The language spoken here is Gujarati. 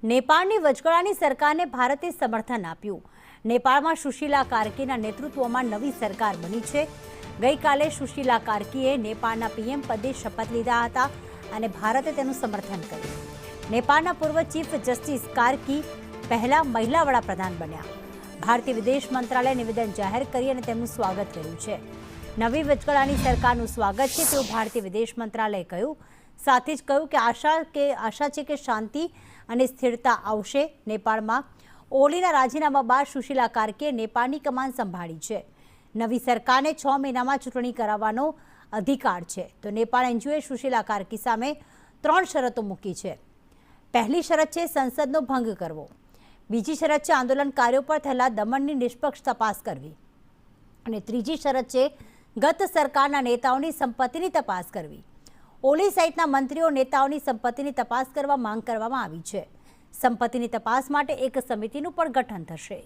નેપાળની વચગાળાની સરકારને ભારતે સમર્થન આપ્યું। નેપાળમાં સુશીલા કાર્કીના નેતૃત્વમાં નવી સરકાર બની છે। ગઈકાલે સુશીલા કાર્કીએ નેપાળના પીએમ પદે શપથ લીધા હતા અને ભારતે તેનું સમર્થન કર્યું। નેપાળના પૂર્વ ચીફ જસ્ટિસ કાર્કી પહેલા મહિલા વડાપ્રધાન બન્યા। ભારતીય વિદેશ મંત્રાલયે નિવેદન જાહેર કરી અને તેમનું સ્વાગત કર્યું છે। નવી વચગાળાની સરકારનું સ્વાગત છે તેવું ભારતીય વિદેશ મંત્રાલયે કહ્યું। સાથે જ કહ્યું કે આશા છે કે શાંતિ અને સ્થિરતા આવશે। નેપાળમાં ઓલીના રાજીનામા બાદ સુશીલા કાર્કીએ નેપાળની કમાન સંભાળી છે। નવી સરકારને 6 મહિનામાં ચૂંટણી કરાવવાનો અધિકાર છે। તો નેપાળ એનજીઓએ સુશીલા કાર્કી સામે 3 શરતો મૂકી છે। પહેલી શરત છે સંસદનો ભંગ કરવો, બીજી શરત છે આંદોલનકારીઓ પર થયેલા દમનની નિષ્પક્ષ તપાસ કરવી અને ત્રીજી શરત છે ગત સરકારના નેતાઓની સંપત્તિની તપાસ કરવી। ઓલી સહિતના મંત્રીઓ નેતાઓની સંપત્તિની તપાસ કરવા માંગ કરવામાં આવી છે। સંપત્તિની તપાસ માટે એક સમિતિનું પણ ગઠન થશે।